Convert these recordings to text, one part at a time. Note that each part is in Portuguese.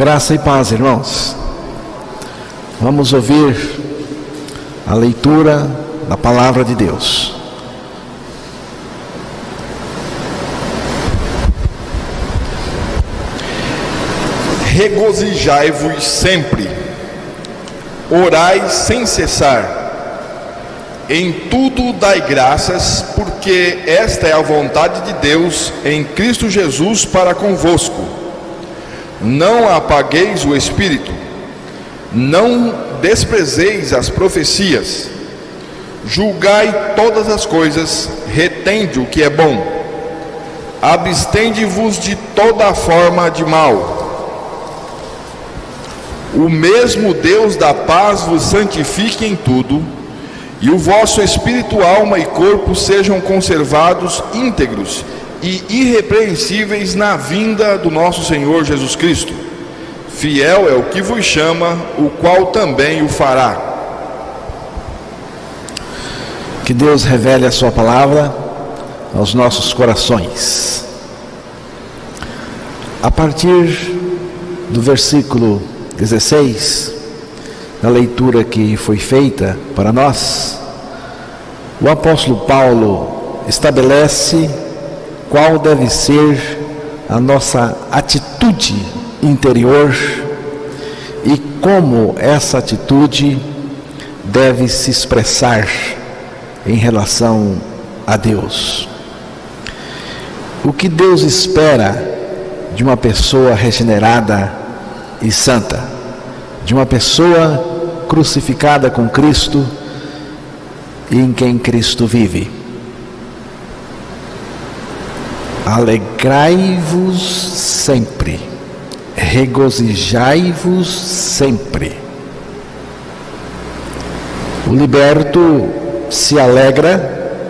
Graça e paz, irmãos. Vamos ouvir a leitura da palavra de Deus. Regozijai-vos sempre, orai sem cessar, em tudo dai graças, porque esta é a vontade de Deus em Cristo Jesus para convosco. Não apagueis o espírito, não desprezeis as profecias, julgai todas as coisas, retende o que é bom, abstende-vos de toda forma de mal. O mesmo Deus da paz vos santifique em tudo, e o vosso espírito, alma e corpo sejam conservados íntegros e irrepreensíveis na vinda do nosso Senhor Jesus Cristo. Fiel é o que vos chama, o qual também o fará. Que Deus revele a sua palavra aos nossos corações. A partir do versículo 16, na leitura que foi feita para nós, o apóstolo Paulo estabelece qual deve ser a nossa atitude interior e como essa atitude deve se expressar em relação a Deus. O que Deus espera de uma pessoa regenerada e santa, de uma pessoa crucificada com Cristo e em quem Cristo vive. Alegrai-vos sempre, regozijai-vos sempre. O liberto se alegra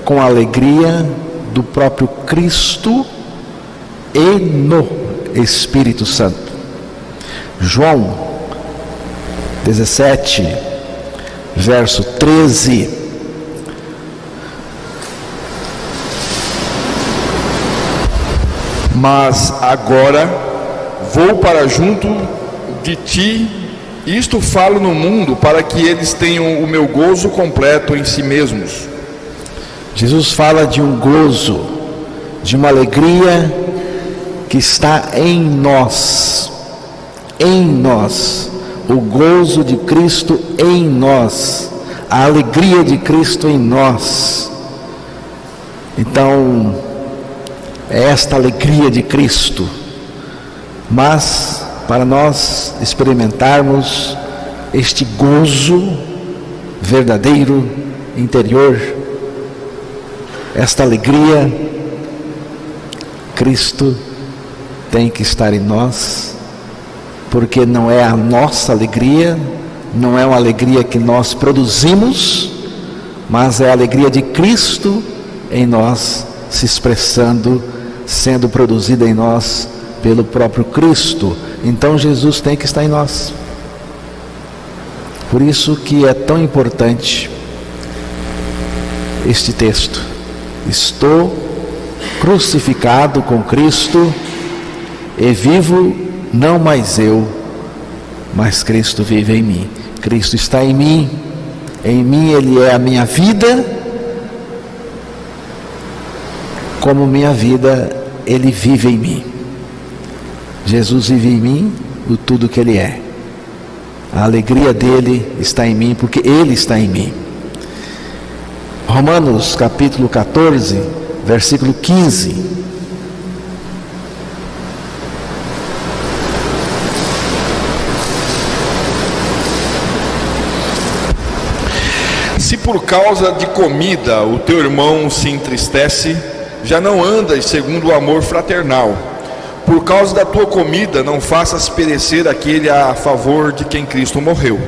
com a alegria do próprio Cristo e no Espírito Santo. João 17, verso 13. Mas agora vou para junto de ti, isto falo no mundo, para que eles tenham o meu gozo completo em si mesmos. Jesus fala de um gozo, de uma alegria que está em nós, o gozo de Cristo em nós, a alegria de Cristo em nós. Então, é esta alegria de Cristo, mas para nós experimentarmos este gozo verdadeiro, interior, esta alegria, Cristo tem que estar em nós, porque não é a nossa alegria, não é uma alegria que nós produzimos, mas é a alegria de Cristo em nós, se expressando, sendo produzida em nós pelo próprio Cristo. Então Jesus tem que estar em nós. Por isso que é tão importante este texto. Estou crucificado com Cristo e vivo não mais eu, mas Cristo vive em mim. Cristo está em mim Ele é a minha vida. Como minha vida, Ele vive em mim. Jesus vive em mim, o tudo que Ele é. A alegria dEle está em mim, porque Ele está em mim. Romanos capítulo 14, versículo 15. Se por causa de comida o teu irmão se entristece, já não andas segundo o amor fraternal. Por causa da tua comida não faças perecer aquele a favor de quem Cristo morreu.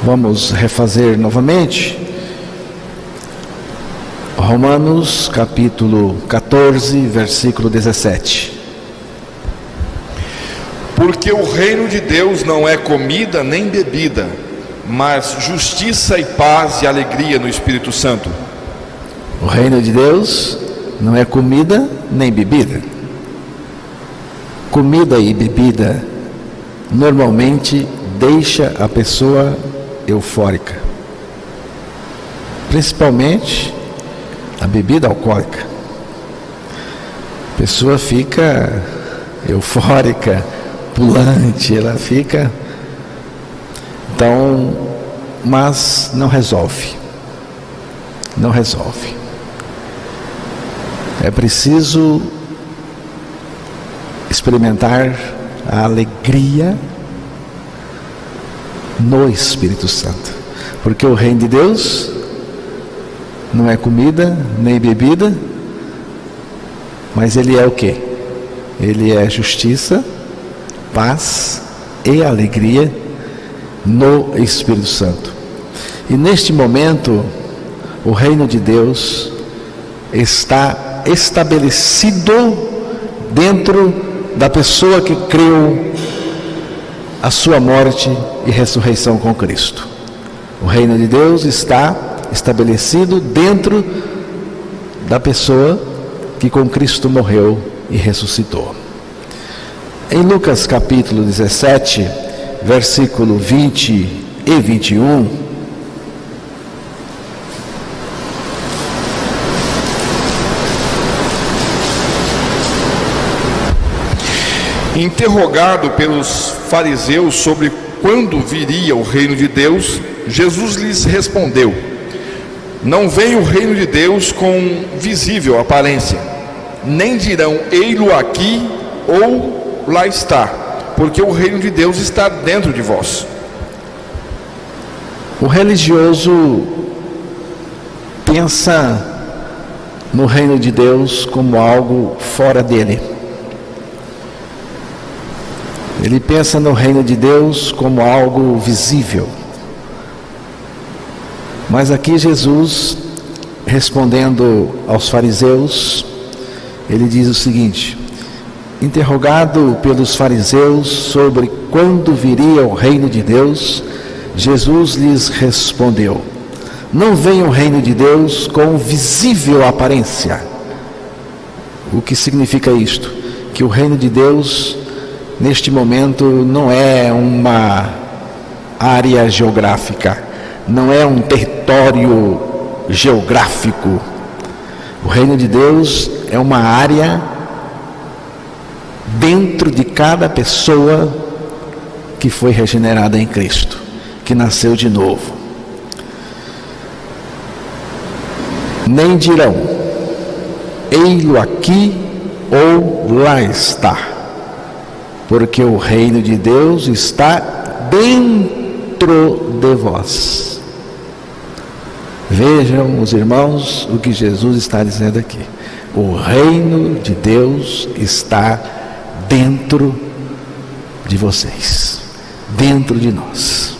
Vamos refazer novamente. Romanos capítulo 14, versículo 17. Porque o reino de Deus não é comida nem bebida, mas justiça e paz e alegria no Espírito Santo. O reino de Deus não é comida nem bebida. Comida e bebida normalmente deixa a pessoa eufórica, principalmente a bebida alcoólica. A pessoa fica eufórica, pulante, ela fica. Então, mas não resolve. Não resolve. É preciso experimentar a alegria no Espírito Santo, porque o reino de Deus não é comida nem bebida, mas ele é o quê? Ele é justiça, paz e alegria no Espírito Santo. E neste momento o reino de Deus está estabelecido dentro da pessoa que creu a sua morte e ressurreição com Cristo. O reino de Deus está estabelecido dentro da pessoa que com Cristo morreu e ressuscitou. Em Lucas capítulo 17, versículo 20 e 21, interrogado pelos fariseus sobre quando viria o reino de Deus, Jesus lhes respondeu: não vem o reino de Deus com visível aparência, nem dirão ei-lo aqui ou lá está, porque o reino de Deus está dentro de vós. O religioso pensa no reino de Deus como algo fora dele. Ele pensa no reino de Deus como algo visível. Mas aqui Jesus, respondendo aos fariseus, ele diz o seguinte: interrogado pelos fariseus sobre quando viria o reino de Deus, Jesus lhes respondeu: não vem o reino de Deus com visível aparência. O que significa isto? Que o reino de Deus neste momento não é uma área geográfica, não é um território geográfico. O reino de Deus é uma área dentro de cada pessoa que foi regenerada em Cristo, que nasceu de novo. Nem dirão ei-lo aqui ou lá está, porque o reino de Deus está dentro de vós. Vejam, os irmãos, o que Jesus está dizendo aqui. O reino de Deus está dentro de vocês, dentro de nós.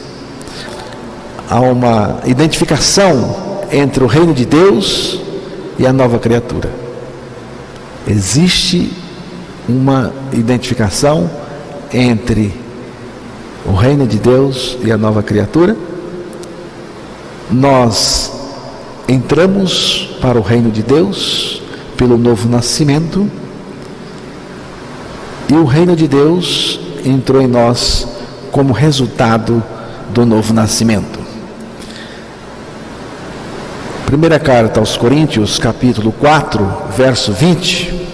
Há uma identificação entre o reino de Deus e a nova criatura. Existe uma identificação entre o reino de Deus e a nova criatura. Nós entramos para o reino de Deus pelo novo nascimento, e o reino de Deus entrou em nós como resultado do novo nascimento. Primeira carta aos Coríntios, capítulo 4, verso 20.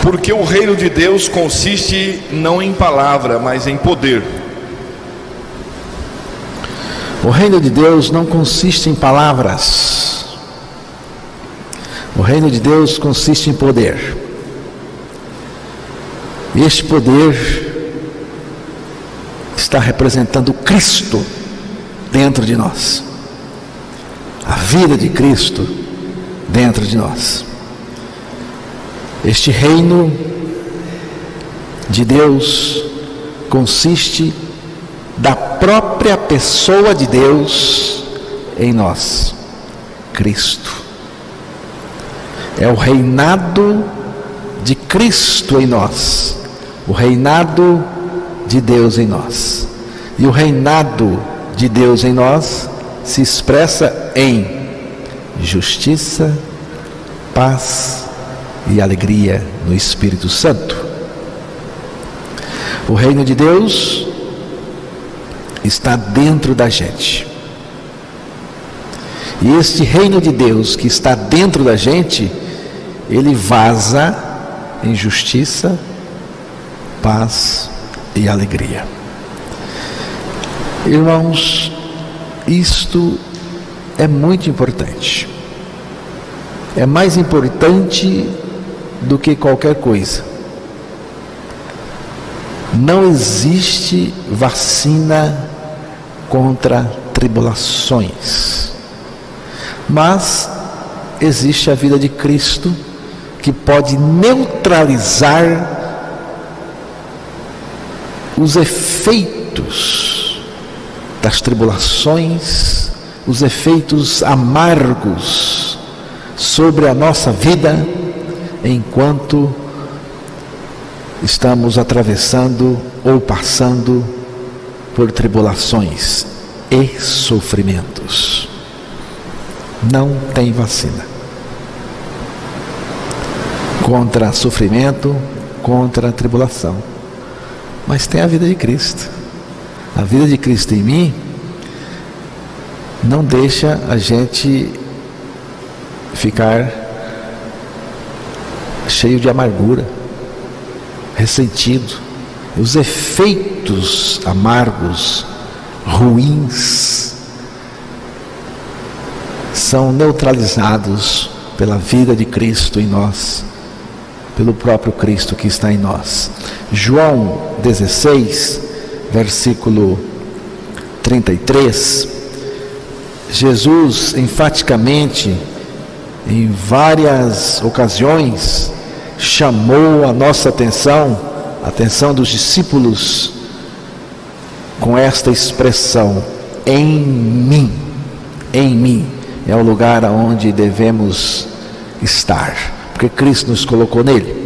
Porque o reino de Deus consiste não em palavra, mas em poder. O reino de Deus não consiste em palavras. O reino de Deus consiste em poder. E este poder está representando Cristo dentro de nós. A vida de Cristo dentro de nós. Este reino de Deus consiste da própria pessoa de Deus em nós, Cristo. É o reinado de Cristo em nós, o reinado de Deus em nós. E o reinado de Deus em nós se expressa em justiça, paz e alegria no Espírito Santo. O reino de Deus está dentro da gente. E este reino de Deus que está dentro da gente, ele vaza em justiça, paz e alegria. Irmãos, isto é muito importante. É mais importante do que qualquer coisa. Não existe vacina contra tribulações, mas existe a vida de Cristo que pode neutralizar os efeitos das tribulações, os efeitos amargos sobre a nossa vida enquanto estamos atravessando ou passando por tribulações e sofrimentos. Não tem vacina contra sofrimento, contra tribulação, mas tem a vida de Cristo. A vida de Cristo em mim não deixa a gente ficar cheio de amargura, ressentido. Os efeitos amargos, ruins, são neutralizados pela vida de Cristo em nós, pelo próprio Cristo que está em nós. João 16, versículo 33, Jesus enfaticamente, em várias ocasiões, chamou a nossa atenção, a atenção dos discípulos, com esta expressão: em mim. Em mim é o lugar aonde devemos estar, porque Cristo nos colocou nele.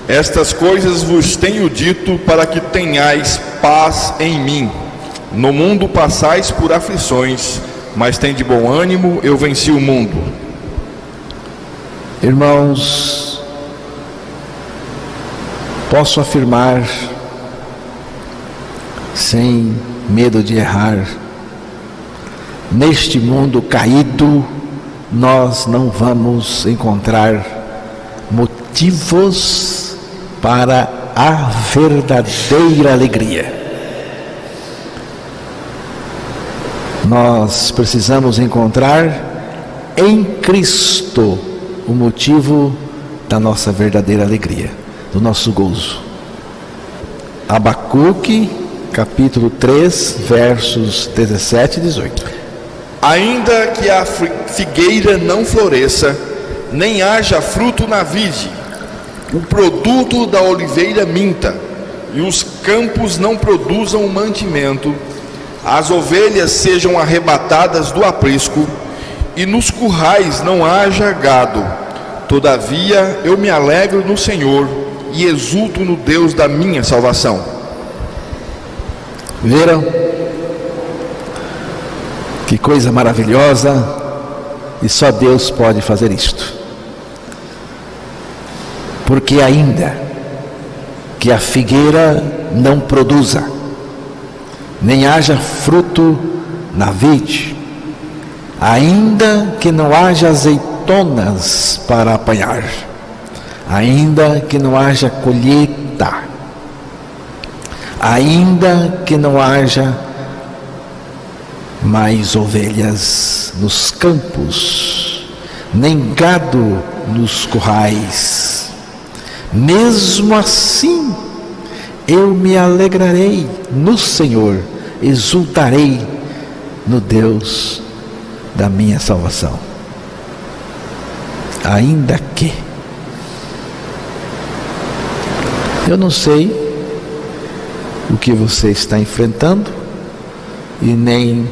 Estas coisas vos tenho dito para que tenhais paz em mim. No mundo passais por aflições, mas tende bom ânimo, eu venci o mundo. Irmãos, posso afirmar, sem medo de errar, neste mundo caído, nós não vamos encontrar motivos para a verdadeira alegria. Nós precisamos encontrar em Cristo o motivo da nossa verdadeira alegria, do nosso gozo. Abacuque, capítulo 3, versos 17 e 18. Ainda que a figueira não floresça, nem haja fruto na vide, o produto da oliveira minta, e os campos não produzam mantimento, as ovelhas sejam arrebatadas do aprisco, e nos currais não haja gado, todavia eu me alegro no Senhor, e exulto no Deus da minha salvação. Viram? Que coisa maravilhosa, e só Deus pode fazer isto. Porque ainda que a figueira não produza, nem haja fruto na vide, ainda que não haja azeitonas para apanhar, ainda que não haja colheita, ainda que não haja mais ovelhas nos campos, nem gado nos currais, mesmo assim eu me alegrarei no Senhor, exultarei no Deus da minha salvação. Ainda que eu não sei o que você está enfrentando e nem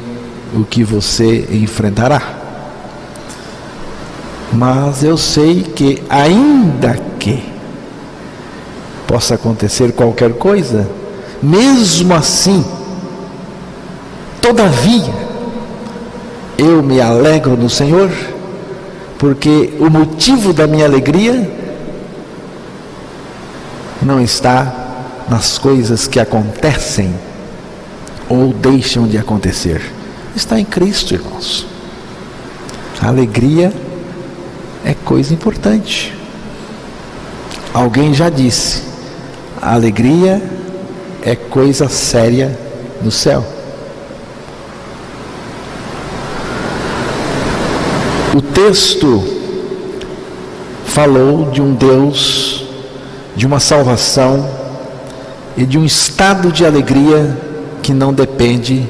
o que você enfrentará, mas eu sei que ainda que possa acontecer qualquer coisa, mesmo assim, todavia, eu me alegro no Senhor, porque o motivo da minha alegria não está nas coisas que acontecem ou deixam de acontecer, está em Cristo, irmãos. A alegria é coisa importante. Alguém já disse, a alegria é coisa séria no céu. O texto falou de um Deus, de uma salvação e de um estado de alegria que não depende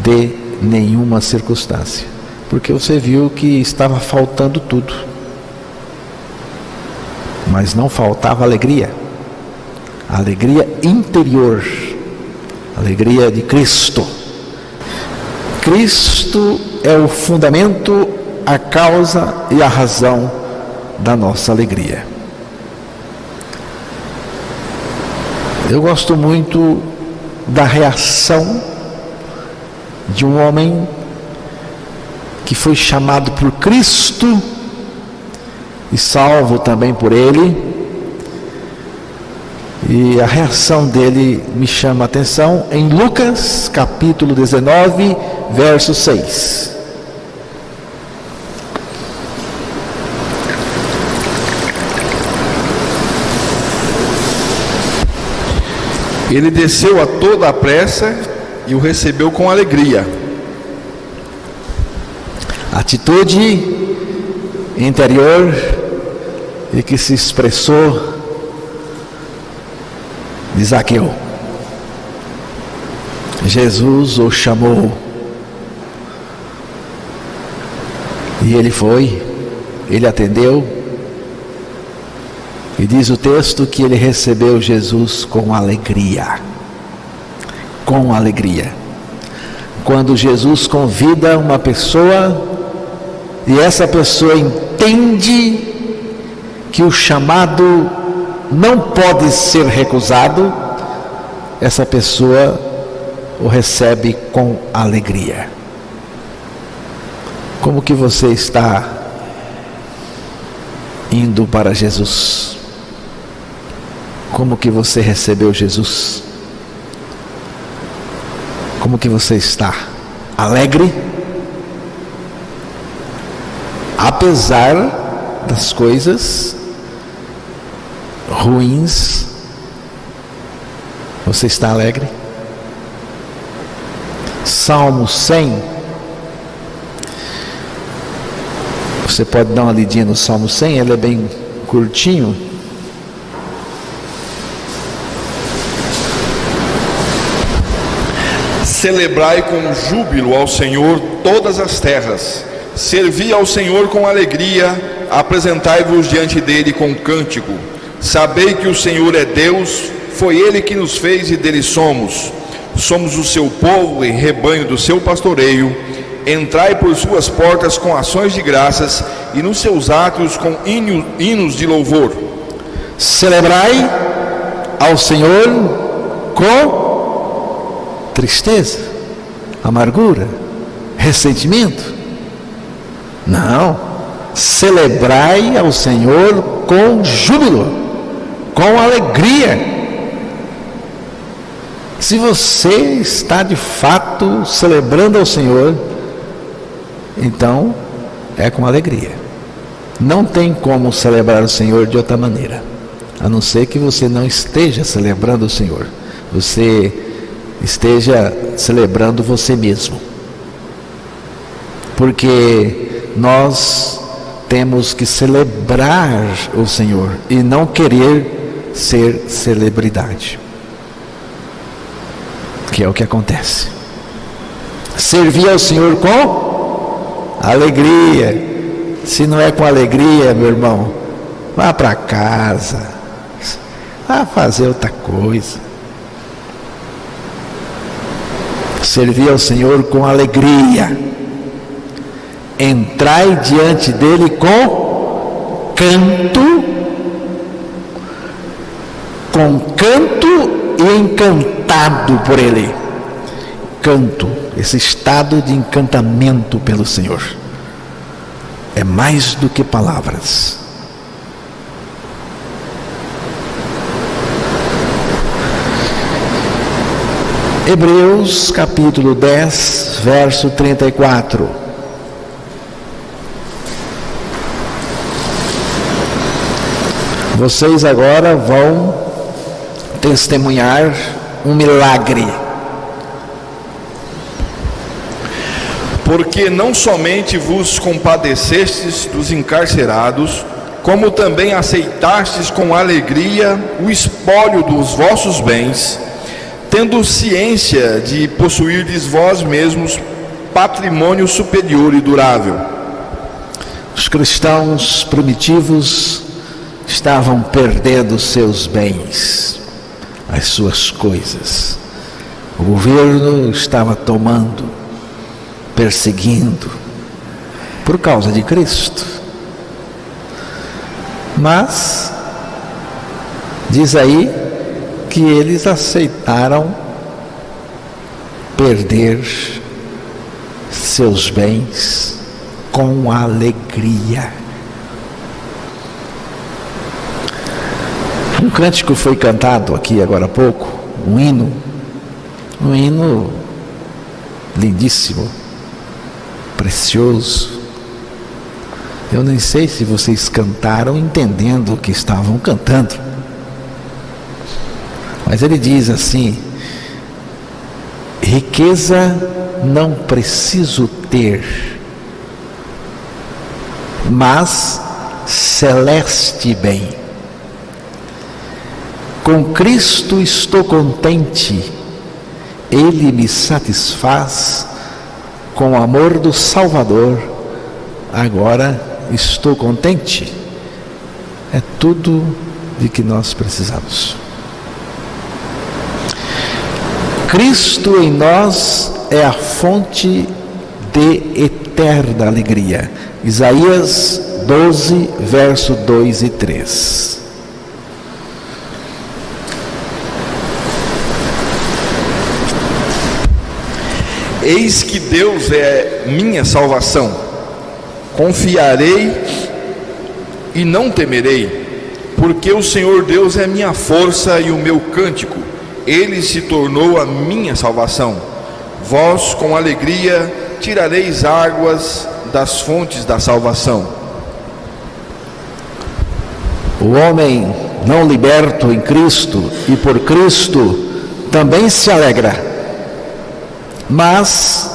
de nenhuma circunstância, porque você viu que estava faltando tudo, mas não faltava alegria, a alegria interior, a alegria de Cristo. Cristo é o fundamento, a causa e a razão da nossa alegria. Eu gosto muito da reação de um homem que foi chamado por Cristo e salvo também por Ele, e a reação dele me chama a atenção em Lucas capítulo 19, verso 6. Ele desceu a toda a pressa e o recebeu com alegria. Atitude interior e que se expressou de Zaqueu. Jesus o chamou e ele foi, ele atendeu, e diz o texto que ele recebeu Jesus com alegria. Com alegria. Quando Jesus convida uma pessoa e essa pessoa entende que o chamado não pode ser recusado, essa pessoa o recebe com alegria. Como que você está indo para Jesus? Como que você recebeu Jesus? Como que você está? Alegre? Apesar das coisas ruins, você está alegre? Salmo 100. Você pode dar uma lidinha no Salmo 100, ele é bem curtinho. Celebrai com júbilo ao Senhor todas as terras, servi ao Senhor com alegria, apresentai-vos diante dele com cântico. Sabei que o Senhor é Deus, foi Ele que nos fez e dele somos. Somos o seu povo e rebanho do seu pastoreio. Entrai por suas portas com ações de graças e nos seus átrios com hinos de louvor. Celebrai ao Senhor com tristeza, amargura, ressentimento? Não. Celebrai ao Senhor com júbilo, com alegria. Se você está de fato celebrando ao Senhor, então é com alegria. Não tem como celebrar o Senhor de outra maneira, a não ser que você não esteja celebrando o Senhor, você esteja celebrando você mesmo, porque nós temos que celebrar o Senhor e não querer ser celebridade, que é o que acontece. Servir ao Senhor com alegria. Se não é com alegria, meu irmão, vá para casa, vá fazer outra coisa. Servir ao Senhor com alegria. Entrai diante dele com canto e encantado por ele. Canto, esse estado de encantamento pelo Senhor. É mais do que palavras. Hebreus capítulo 10, verso 34. Vocês agora vão testemunhar um milagre. Porque não somente vos compadecestes dos encarcerados, como também aceitastes com alegria o espólio dos vossos bens, tendo ciência de possuirdes vós mesmos patrimônio superior e durável. Os cristãos primitivos estavam perdendo seus bens, as suas coisas. O governo estava tomando, perseguindo, por causa de Cristo. Mas diz aí que eles aceitaram perder seus bens com alegria. Um cântico foi cantado aqui agora há pouco, um hino lindíssimo, precioso. Eu nem sei se vocês cantaram entendendo o que estavam cantando, mas ele diz assim: riqueza não preciso ter, mas celeste bem. Com Cristo estou contente, Ele me satisfaz, com o amor do Salvador, agora estou contente. É tudo de que nós precisamos. Cristo em nós é a fonte de eterna alegria. Isaías 12, verso 2 e 3. Eis que Deus é minha salvação, confiarei e não temerei, porque o Senhor Deus é minha força e o meu cântico, Ele se tornou a minha salvação. Vós com alegria tirareis águas das fontes da salvação. O homem não liberto em Cristo e por Cristo também se alegra, mas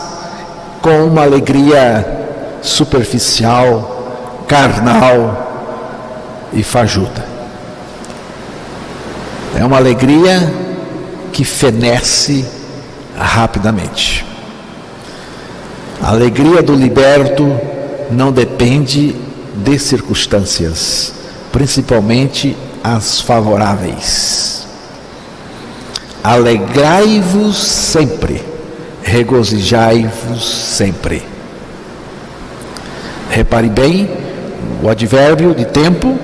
com uma alegria superficial, carnal e fajuta. É uma alegria que fenece rapidamente. A alegria do liberto não depende de circunstâncias, principalmente as favoráveis. Alegrai-vos sempre, regozijai-vos sempre. Repare bem o advérbio de tempo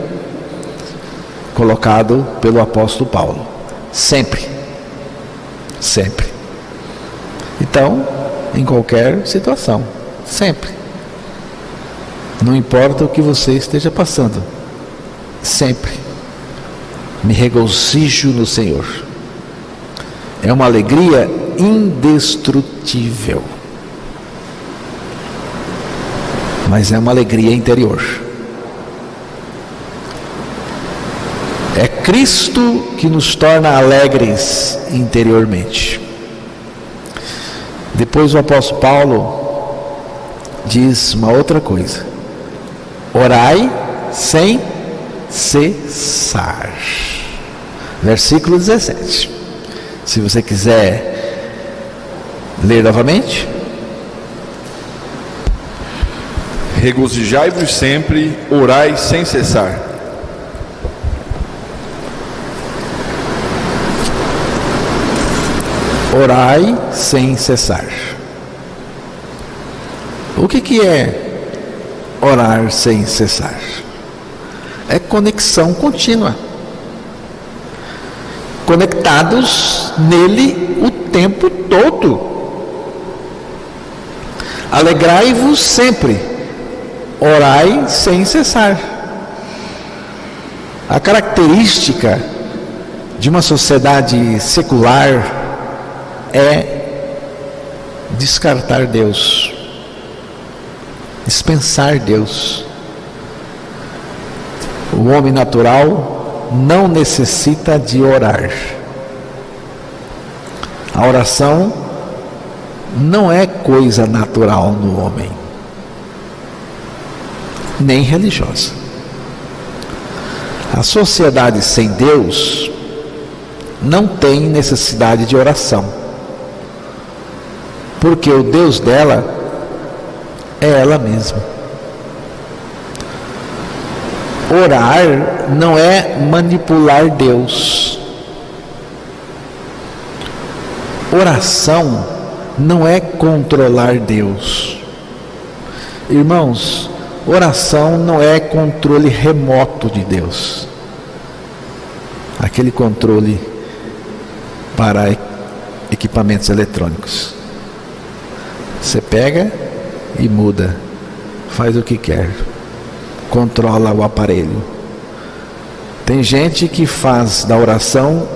colocado pelo apóstolo Paulo. Sempre. Sempre. Então, em qualquer situação, sempre. Não importa o que você esteja passando, sempre. Me regozijo no Senhor. É uma alegria indestrutível, mas é uma alegria interior. É Cristo que nos torna alegres interiormente. Depois o apóstolo Paulo diz uma outra coisa: orai sem cessar. Versículo 17. Se você quiser ler novamente. Regozijai-vos sempre, orai sem cessar. Orai sem cessar. O que é orar sem cessar? É conexão contínua. Conectados nele o tempo todo. Alegrai-vos sempre, orai sem cessar. A característica de uma sociedade secular é descartar Deus, dispensar Deus. O homem natural não necessita de orar. A oração não é coisa natural no homem, nem religiosa. A sociedade sem Deus não tem necessidade de oração, porque o Deus dela é ela mesma. Orar não é manipular Deus. Oração não é controlar Deus. Irmãos, oração não é controle remoto de Deus. Aquele controle para equipamentos eletrônicos. Você pega e muda, faz o que quer, controla o aparelho. Tem gente que faz da oração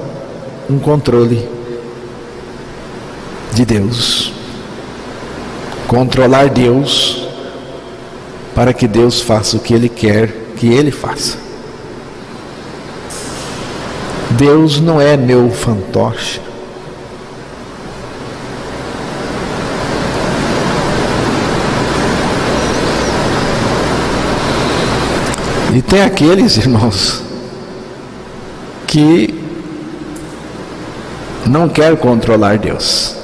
um controle de Deus, controlar Deus para que Deus faça o que Ele quer que Ele faça. Deus não é meu fantoche. E tem aqueles, irmãos, que não quer controlar Deus.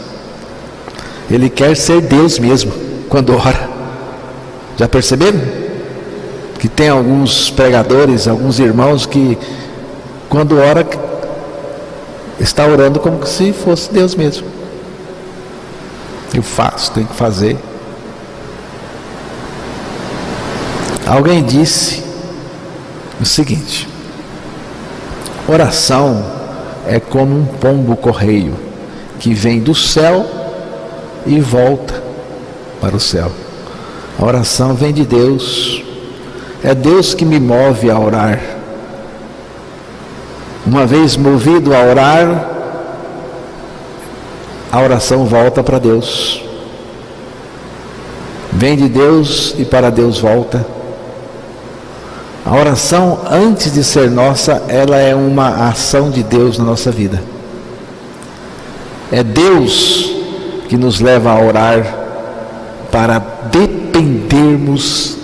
Ele quer ser Deus mesmo quando ora. Já perceberam? Que tem alguns pregadores, alguns irmãos que quando ora está orando como se fosse Deus mesmo. Eu faço, tenho que fazer. Alguém disse o seguinte: oração é como um pombo correio que vem do céu e volta para o céu. A oração vem de Deus. É Deus que me move a orar. Uma vez movido a orar, a oração volta para Deus. Vem de Deus e para Deus volta. A oração, antes de ser nossa, ela é uma ação de Deus na nossa vida. É Deus que nos leva a orar para dependermos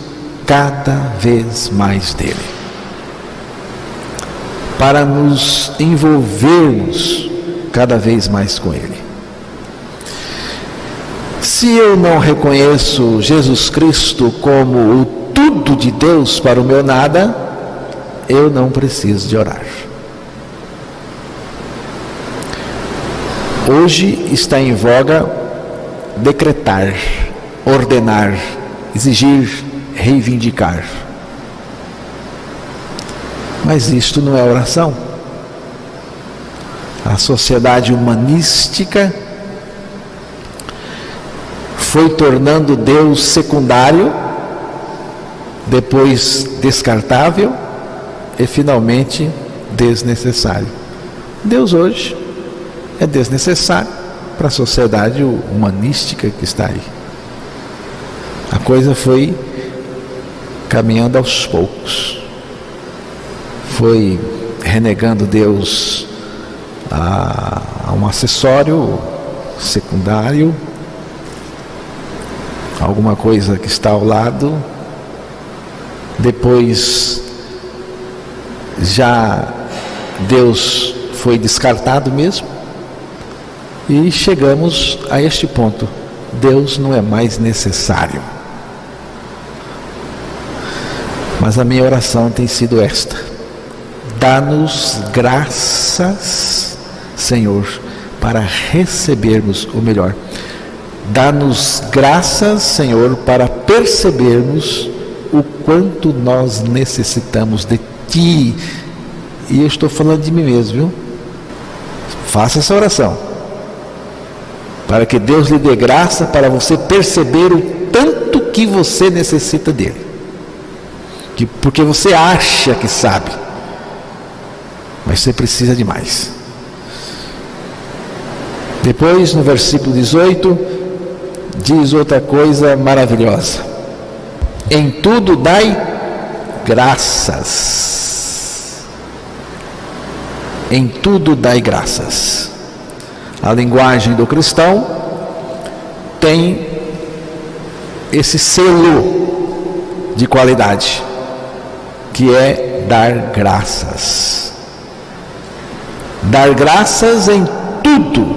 cada vez mais dEle, para nos envolvermos cada vez mais com Ele. Se eu não reconheço Jesus Cristo como o tudo de Deus para o meu nada, eu não preciso de orar. Hoje está em voga decretar, ordenar, exigir, reivindicar. Mas isto não é oração. A sociedade humanística foi tornando Deus secundário, depois descartável e finalmente desnecessário. Deus hoje é desnecessário para a sociedade humanística que está aí. A coisa foi caminhando aos poucos, foi renegando Deus a um acessório secundário, alguma coisa que está ao lado. Depois já Deus foi descartado mesmo, e chegamos a este ponto: Deus não é mais necessário. Mas a minha oração tem sido esta: dá-nos graças, Senhor, para recebermos o melhor. Dá-nos graças, Senhor, para percebermos o quanto nós necessitamos de Ti. E eu estou falando de mim mesmo, viu? Faça essa oração, para que Deus lhe dê graça para você perceber o tanto que você necessita dele, porque você acha que sabe, mas você precisa de mais. Depois, no versículo 18, diz outra coisa maravilhosa: em tudo dai graças. Em tudo dai graças. A linguagem do cristão tem esse selo de qualidade, que é dar graças. Dar graças em tudo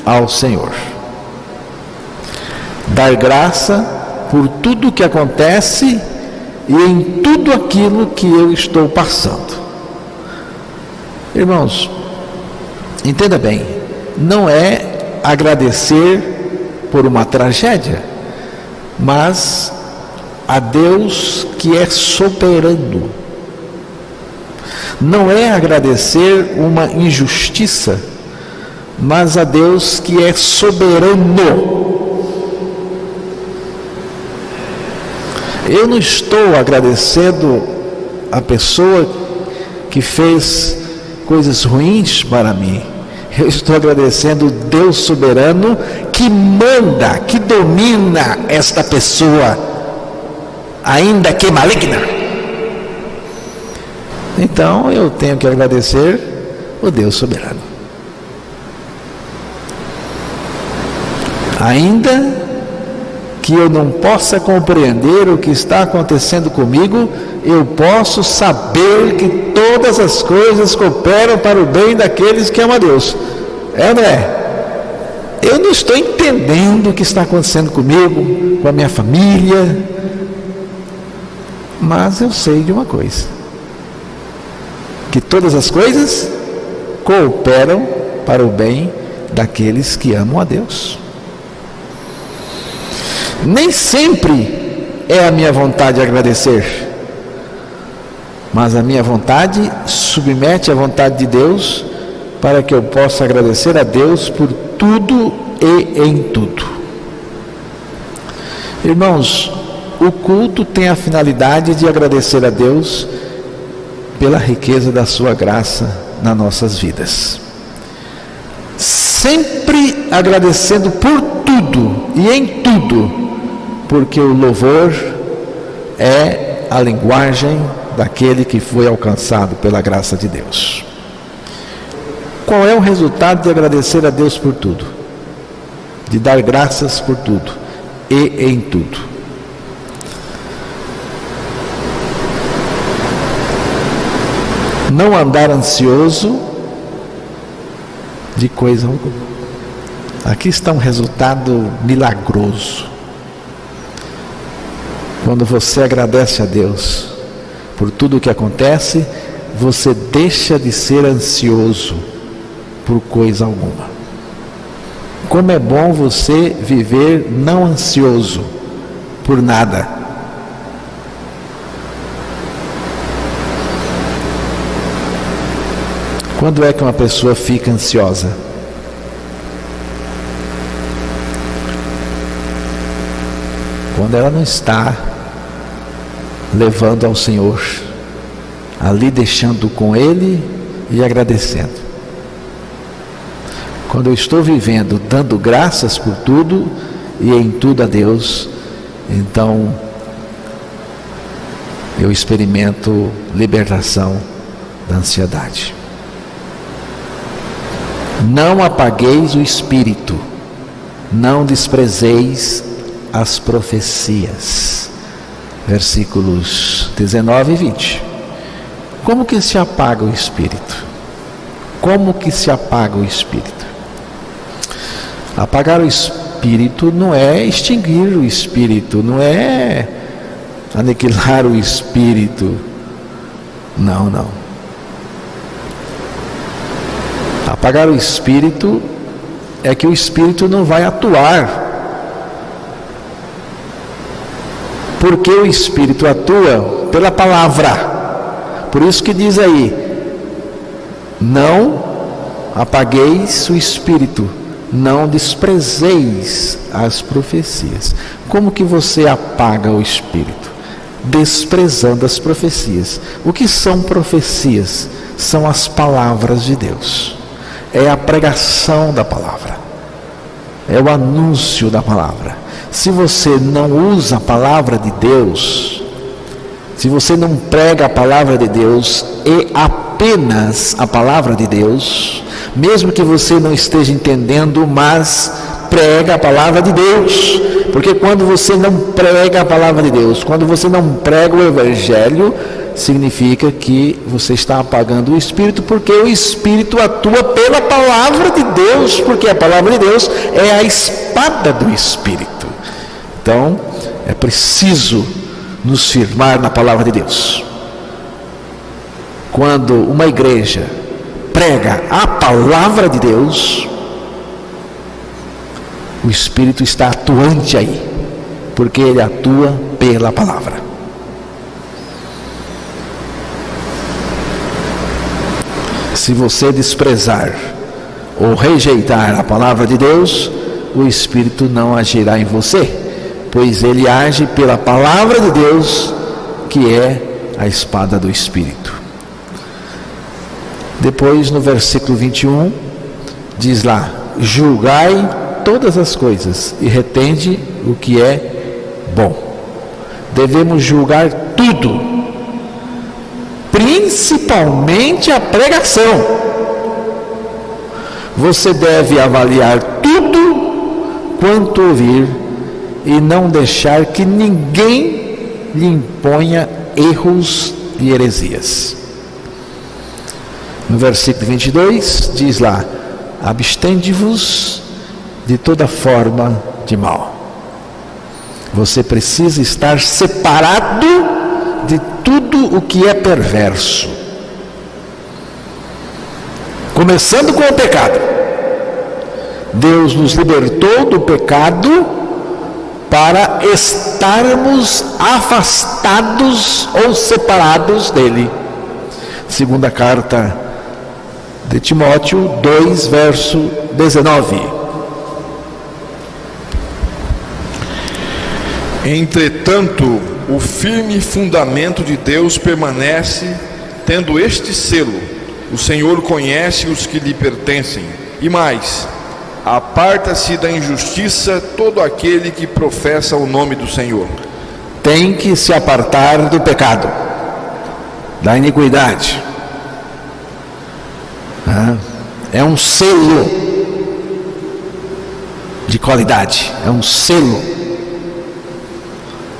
ao Senhor. Dar graça por tudo que acontece e em tudo aquilo que eu estou passando. Irmãos, entenda bem, não é agradecer por uma tragédia, mas a Deus que é soberano. Não é agradecer uma injustiça, mas a Deus que é soberano. Eu não estou agradecendo a pessoa que fez coisas ruins para mim. Eu estou agradecendo o Deus soberano que manda, que domina esta pessoa, ainda que maligna. Então eu tenho que agradecer o Deus soberano. Ainda que eu não possa compreender o que está acontecendo comigo, eu posso saber que todas as coisas cooperam para o bem daqueles que amam a Deus. É ou não é? Eu não estou entendendo o que está acontecendo comigo, com a minha família, mas eu sei de uma coisa: que todas as coisas cooperam para o bem daqueles que amam a Deus. Nem sempre é a minha vontade agradecer, mas a minha vontade submete à vontade de Deus, para que eu possa agradecer a Deus por tudo e em tudo. Irmãos, o culto tem a finalidade de agradecer a Deus pela riqueza da sua graça nas nossas vidas, sempre agradecendo por tudo e em tudo, porque o louvor é a linguagem daquele que foi alcançado pela graça de Deus. Qual é o resultado de agradecer a Deus por tudo? De dar graças por tudo e em tudo. Não andar ansioso de coisa alguma. Aqui está um resultado milagroso. Quando você agradece a Deus por tudo o que acontece, você deixa de ser ansioso por coisa alguma. Como é bom você viver não ansioso por nada. Quando é que uma pessoa fica ansiosa? Quando ela não está levando ao Senhor, ali deixando com Ele e agradecendo. Quando eu estou vivendo, dando graças por tudo e em tudo a Deus, então eu experimento libertação da ansiedade. Não apagueis o espírito, não desprezeis as profecias. Versículos 19 e 20. Como que se apaga o espírito? Como que se apaga o espírito? Apagar o espírito não é extinguir o espírito, não é aniquilar o espírito. Não, não. Apagar o espírito é que o espírito não vai atuar. Porque o Espírito atua pela palavra. Por isso que diz aí: não apagueis o Espírito, não desprezeis as profecias. Como que você apaga o Espírito? Desprezando as profecias. O que são profecias? São as palavras de Deus. É a pregação da palavra. É o anúncio da palavra. Se você não usa a palavra de Deus, se você não prega a palavra de Deus e apenas a palavra de Deus, mesmo que você não esteja entendendo, mas prega a palavra de Deus, porque quando você não prega a palavra de Deus, quando você não prega o Evangelho, significa que você está apagando o Espírito, porque o Espírito atua pela palavra de Deus, porque a palavra de Deus é a espada do Espírito. Então, é preciso nos firmar na palavra de Deus. Quando uma igreja prega a palavra de Deus, o Espírito está atuante aí, porque ele atua pela palavra. Se você desprezar ou rejeitar a palavra de Deus, o Espírito não agirá em você, pois ele age pela palavra de Deus, que é a espada do Espírito. Depois, no versículo 21, diz lá: julgai todas as coisas e retende o que é bom. Devemos julgar tudo, principalmente a pregação. Você deve avaliar tudo quanto ouvir e não deixar que ninguém lhe imponha erros e heresias. No versículo 22 diz lá: abstende-vos de toda forma de mal. Você precisa estar separado de tudo o que é perverso, começando com o pecado. Deus nos libertou do pecado para estarmos afastados ou separados dele. Segunda carta de Timóteo 2, verso 19. Entretanto, o firme fundamento de Deus permanece, tendo este selo: o Senhor conhece os que lhe pertencem. E mais, aparta-se da injustiça todo aquele que professa o nome do Senhor. Tem que se apartar do pecado, da iniquidade. É um selo de qualidade, é um selo.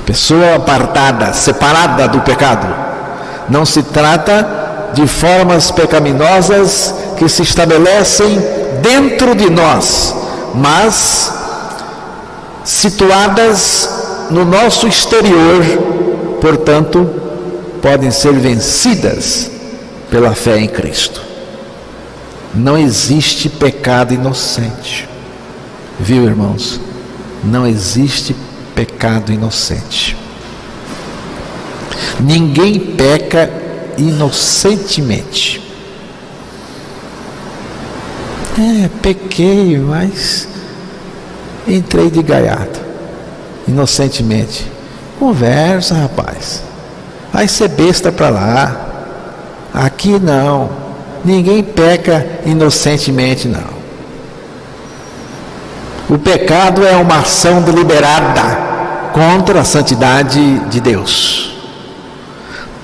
Pessoa apartada, separada do pecado. Não se trata de formas pecaminosas que se estabelecem dentro de nós, mas situadas no nosso exterior, portanto, podem ser vencidas pela fé em Cristo. Não existe pecado inocente, viu, irmãos? Não existe pecado inocente. Ninguém peca inocentemente. Pequei, mas entrei de gaiato, inocentemente. Conversa, rapaz. Vai ser besta para lá. Aqui não. Ninguém peca inocentemente, não. O pecado é uma ação deliberada contra a santidade de Deus.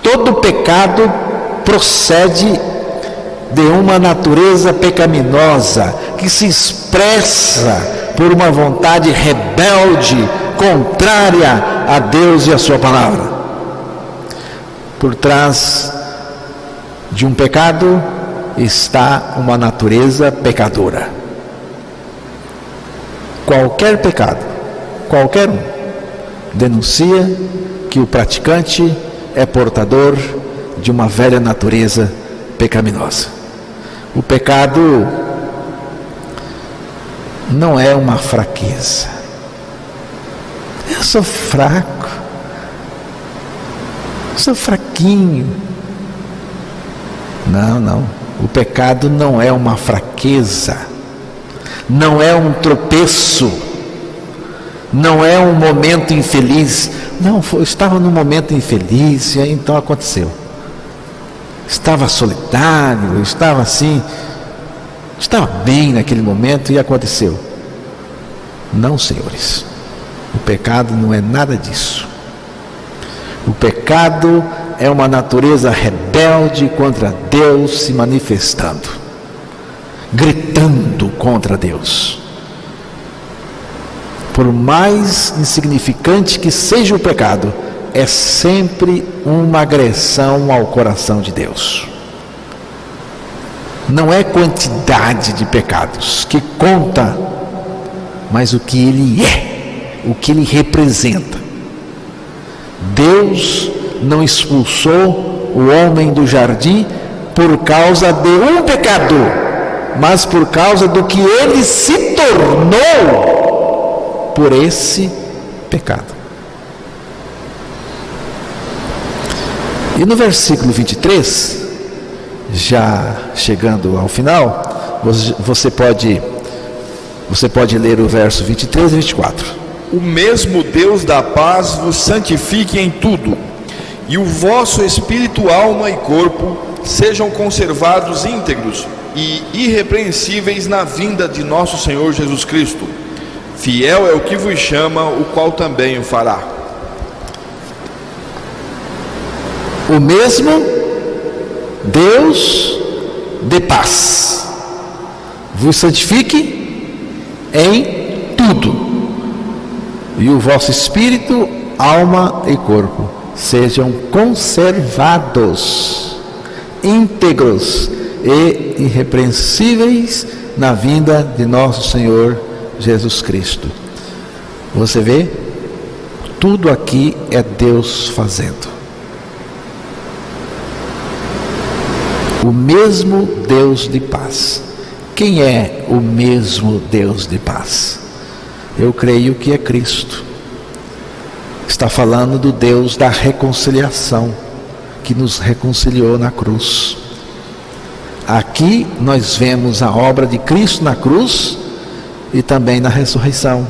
Todo pecado procede de uma natureza pecaminosa que se expressa por uma vontade rebelde, contrária a Deus e a sua palavra. Por trás de um pecado está uma natureza pecadora. Qualquer pecado, qualquer um, denuncia que o praticante é portador de uma velha natureza pecaminosa. O pecado não é uma fraqueza. Eu sou fraco, sou fraquinho. Não. O pecado não é uma fraqueza. não é um tropeço, não é um momento infeliz. Não, eu estava num momento infeliz e aí então aconteceu. Estava solitário, estava assim, estava bem naquele momento e aconteceu. Não, senhores, o pecado não é nada disso. O pecado é uma natureza rebelde contra Deus se manifestando, gritando contra Deus. Por mais insignificante que seja o pecado, é sempre uma agressão ao coração de Deus. Não é quantidade de pecados que conta, mas o que ele é, o que ele representa. Deus não expulsou o homem do jardim por causa de um pecador, mas por causa do que ele se tornou por esse pecado. E no versículo 23, já chegando ao final, você pode ler o verso 23 e 24. O mesmo Deus da paz vos santifique em tudo, e o vosso espírito, alma e corpo sejam conservados íntegros e irrepreensíveis na vinda de nosso Senhor Jesus Cristo. Fiel é o que vos chama, o qual também o fará. O mesmo Deus de paz vos santifique em tudo, e o vosso espírito, alma e corpo sejam conservados, íntegros e irrepreensíveis na vinda de nosso Senhor Jesus Cristo. Você vê? Tudo aqui é Deus fazendo. O mesmo Deus de paz. Quem é o mesmo Deus de paz? Eu creio que é Cristo. Está falando do Deus da reconciliação, que nos reconciliou na cruz. Aqui nós vemos a obra de Cristo na cruz e também na ressurreição.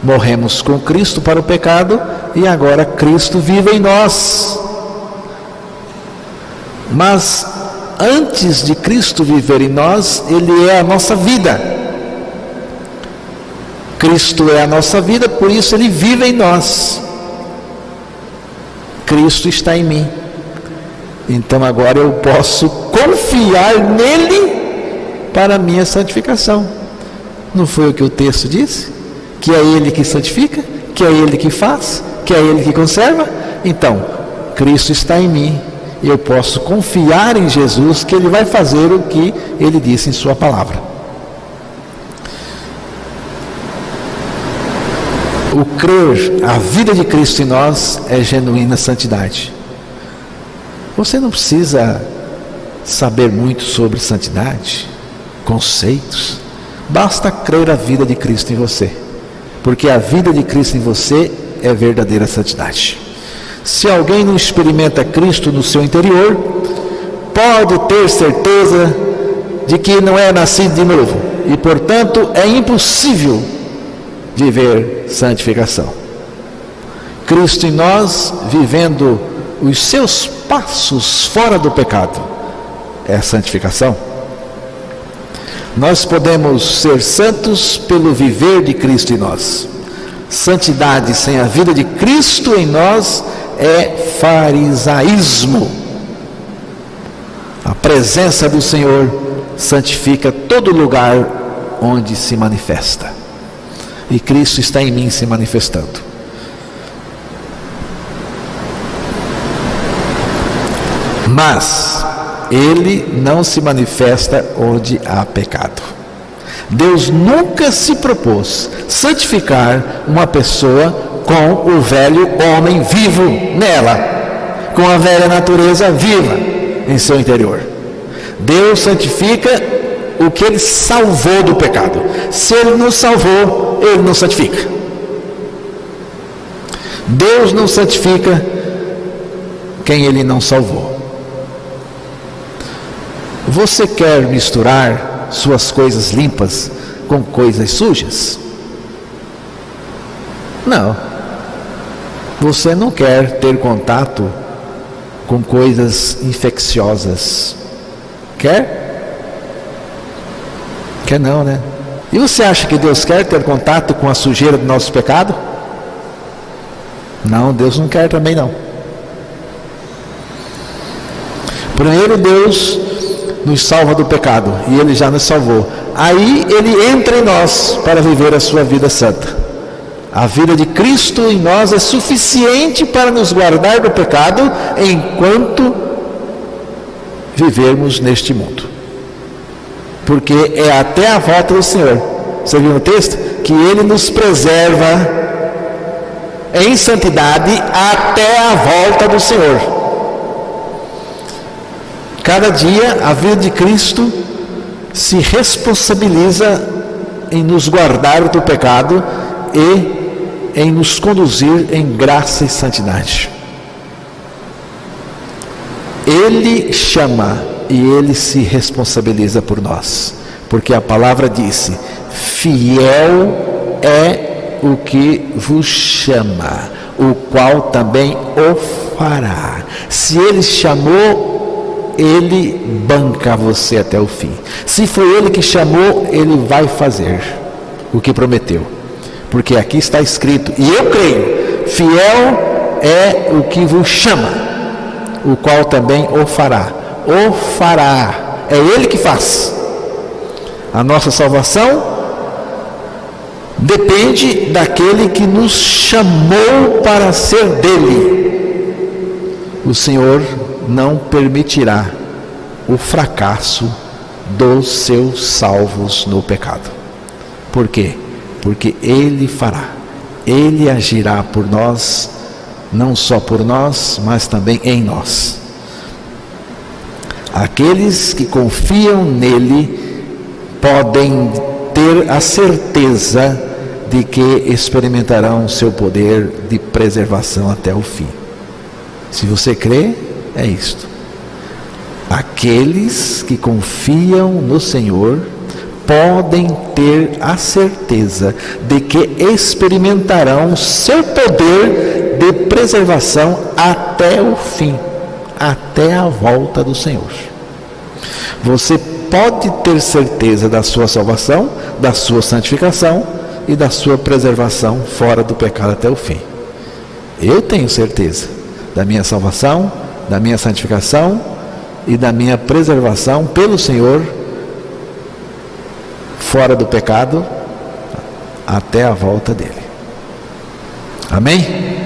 Morremos com Cristo para o pecado e agora Cristo vive em nós. Mas antes de Cristo viver em nós, Ele é a nossa vida. Cristo é a nossa vida, por isso Ele vive em nós. Cristo está em mim. Então agora eu posso confiar nele para a minha santificação. Não foi o que o texto disse? Que é Ele que santifica, que é Ele que faz, que é Ele que conserva. Então, Cristo está em mim. E eu posso confiar em Jesus que Ele vai fazer o que Ele disse em sua palavra. O crer, a vida de Cristo em nós é genuína santidade. Você não precisa saber muito sobre santidade, conceitos. Basta crer a vida de Cristo em você. Porque a vida de Cristo em você é verdadeira santidade. Se alguém não experimenta Cristo no seu interior, pode ter certeza de que não é nascido de novo. E, portanto, é impossível viver santificação. Cristo em nós, vivendo os seus passos fora do pecado, é a santificação. Nós podemos ser santos pelo viver de Cristo em nós. Santidade sem a vida de Cristo em nós é farisaísmo. A presença do Senhor santifica todo lugar onde se manifesta. E Cristo está em mim se manifestando. Mas Ele não se manifesta onde há pecado. Deus nunca se propôs santificar uma pessoa com o velho homem vivo nela, com a velha natureza viva em seu interior. Deus santifica o que Ele salvou do pecado. Se Ele não salvou, Ele não santifica. Deus não santifica quem Ele não salvou. Você quer misturar suas coisas limpas com coisas sujas? Não. Você não quer ter contato com coisas infecciosas. Quer? Quer não, né? E você acha que Deus quer ter contato com a sujeira do nosso pecado? Não, Deus não quer também não. Primeiro Deus nos salva do pecado, e Ele já nos salvou. Aí Ele entra em nós para viver a sua vida santa. A vida de Cristo em nós é suficiente para nos guardar do pecado enquanto vivermos neste mundo. Porque é até a volta do Senhor. Você viu no texto? Que Ele nos preserva em santidade até a volta do Senhor. Cada dia a vida de Cristo se responsabiliza em nos guardar do pecado e em nos conduzir em graça e santidade. Ele chama e Ele se responsabiliza por nós, porque a palavra disse: fiel é o que vos chama, o qual também o fará. Se Ele chamou, Ele banca você até o fim. Se foi Ele que chamou, Ele vai fazer o que prometeu, porque aqui está escrito, e eu creio: fiel é o que vos chama, o qual também o fará. O fará, é Ele que faz. A nossa salvação depende daquele que nos chamou para ser dele. O Senhor não permitirá o fracasso dos seus salvos no pecado. Por quê? Porque Ele fará, Ele agirá por nós, não só por nós, mas também em nós. Aqueles que confiam nele podem ter a certeza de que experimentarão seu poder de preservação até o fim. Se você crê, é isto. Aqueles que confiam no Senhor podem ter a certeza de que experimentarão seu poder de preservação até o fim, até a volta do Senhor. Você pode ter certeza da sua salvação, da sua santificação e da sua preservação fora do pecado até o fim. Eu tenho certeza da minha salvação, da minha santificação e da minha preservação pelo Senhor fora do pecado até a volta dele. Amém?